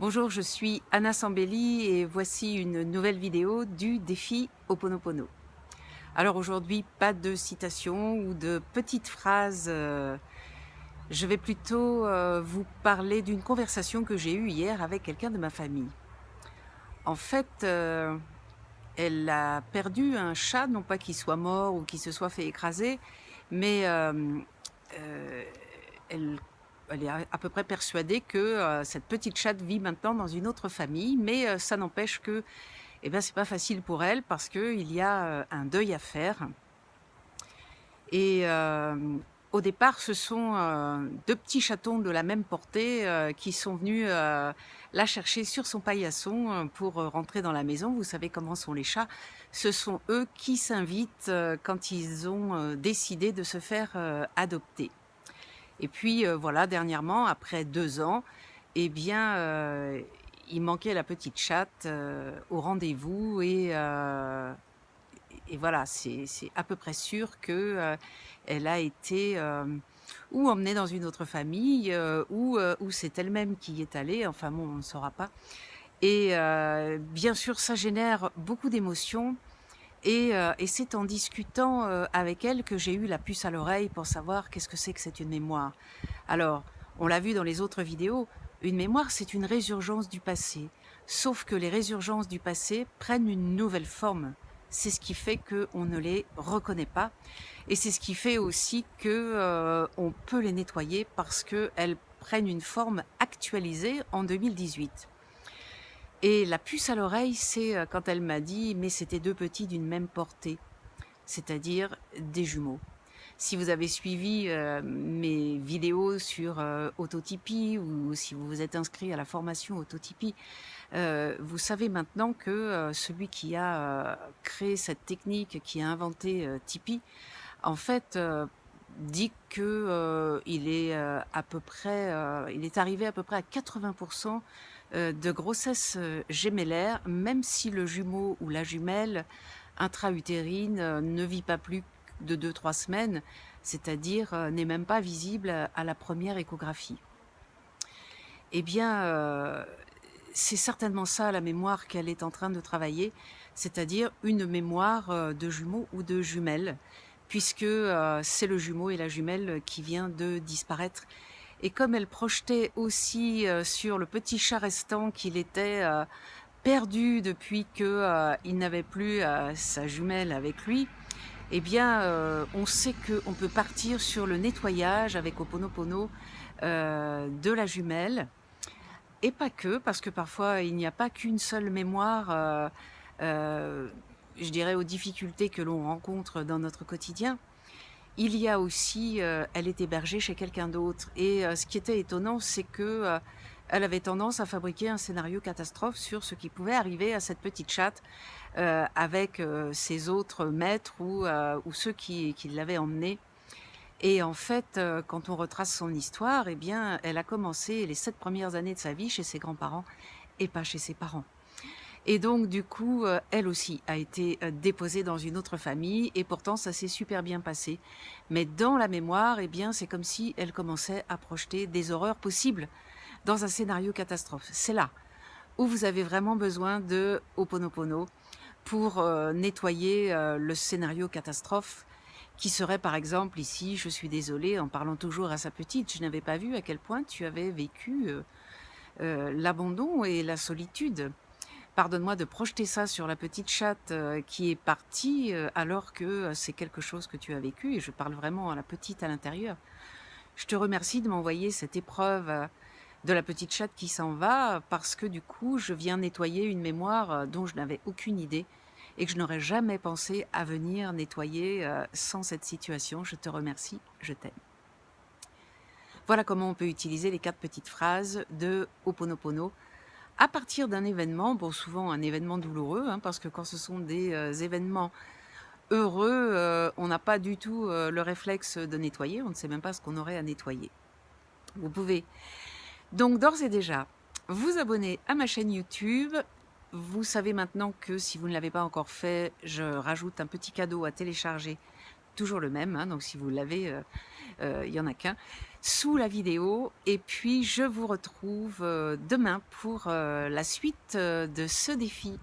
Bonjour, je suis Anna Sambelli et voici une nouvelle vidéo du défi Ho'oponopono. Alors aujourd'hui, pas de citation ou de petites phrases, je vais plutôt vous parler d'une conversation que j'ai eue hier avec quelqu'un de ma famille. En fait, elle a perdu un chat, non pas qu'il soit mort ou qu'il se soit fait écraser, mais euh, elle, elle est à peu près persuadée que cette petite chatte vit maintenant dans une autre famille, mais ça n'empêche que eh ben, c'est pas facile pour elle parce qu'il y a un deuil à faire. Et au départ, ce sont deux petits chatons de la même portée qui sont venus la chercher sur son paillasson pour rentrer dans la maison. Vous savez comment sont les chats. Ce sont eux qui s'invitent quand ils ont décidé de se faire adopter. Et puis voilà, dernièrement, après 2 ans, eh bien, il manquait la petite chatte au rendez-vous et voilà, c'est à peu près sûr que elle a été ou emmenée dans une autre famille ou c'est elle-même qui y est allée. Enfin bon, on ne saura pas. Et bien sûr, ça génère beaucoup d'émotions. Et c'est en discutant avec elle que j'ai eu la puce à l'oreille pour savoir qu'est-ce que c'est une mémoire. Alors, on l'a vu dans les autres vidéos, une mémoire, c'est une résurgence du passé. Sauf que les résurgences du passé prennent une nouvelle forme. C'est ce qui fait qu'on ne les reconnaît pas. Et c'est ce qui fait aussi qu'on peut les nettoyer parce qu'elles prennent une forme actualisée en 2018. Et la puce à l'oreille, c'est quand elle m'a dit « mais c'était deux petits d'une même portée », c'est-à-dire des jumeaux. Si vous avez suivi mes vidéos sur Autotipi ou si vous vous êtes inscrit à la formation Autotipi, vous savez maintenant que celui qui a créé cette technique, qui a inventé Tipeee, en fait, dit que il est arrivé à peu près à 80% de grossesse gémellaire, même si le jumeau ou la jumelle intra-utérine ne vit pas plus de 2 3 semaines, c'est-à-dire n'est même pas visible à la première échographie. Eh bien, c'est certainement ça la mémoire qu'elle est en train de travailler, c'est-à-dire une mémoire de jumeaux ou de jumelles, puisque c'est le jumeau et la jumelle qui vient de disparaître. Et comme elle projetait aussi sur le petit chat restant qu'il était perdu depuis qu'il n'avait plus sa jumelle avec lui, eh bien, on sait qu'on peut partir sur le nettoyage avec Ho'oponopono de la jumelle. Et pas que, parce que parfois, il n'y a pas qu'une seule mémoire, euh, je dirais, aux difficultés que l'on rencontre dans notre quotidien. Il y a aussi, elle est hébergée chez quelqu'un d'autre. Et ce qui était étonnant, c'est que elle avait tendance à fabriquer un scénario catastrophe sur ce qui pouvait arriver à cette petite chatte avec ses autres maîtres ou ceux qui l'avaient emmenée. Et en fait, quand on retrace son histoire, eh bien, elle a commencé les 7 premières années de sa vie chez ses grands-parents et pas chez ses parents. Et donc du coup, elle aussi a été, déposée dans une autre famille et pourtant ça s'est super bien passé. Mais dans la mémoire, eh bien, c'est comme si elle commençait à projeter des horreurs possibles dans un scénario catastrophe. C'est là où vous avez vraiment besoin de Ho'oponopono pour, nettoyer, le scénario catastrophe qui serait par exemple ici: «Je suis désolée», en parlant toujours à sa petite: «Je n'avais pas vu à quel point tu avais vécu, l'abandon et la solitude. Pardonne-moi de projeter ça sur la petite chatte, qui est partie, alors que, c'est quelque chose que tu as vécu», et je parle vraiment à la petite à l'intérieur. «Je te remercie de m'envoyer cette épreuve, de la petite chatte qui s'en va, parce que du coup, je viens nettoyer une mémoire, dont je n'avais aucune idée et que je n'aurais jamais pensé à venir nettoyer, sans cette situation. Je te remercie, je t'aime». Voilà comment on peut utiliser les 4 petites phrases de Ho'oponopono à partir d'un événement, bon souvent un événement douloureux, hein, parce que quand ce sont des événements heureux, on n'a pas du tout le réflexe de nettoyer, on ne sait même pas ce qu'on aurait à nettoyer. Vous pouvez donc d'ores et déjà vous abonner à ma chaîne YouTube. Vous savez maintenant que si vous ne l'avez pas encore fait, je rajoute un petit cadeau à télécharger, toujours le même, hein, donc si vous l'avez, il y en a qu'un. sous la vidéo et puis je vous retrouve, demain pour, la suite, de ce défi.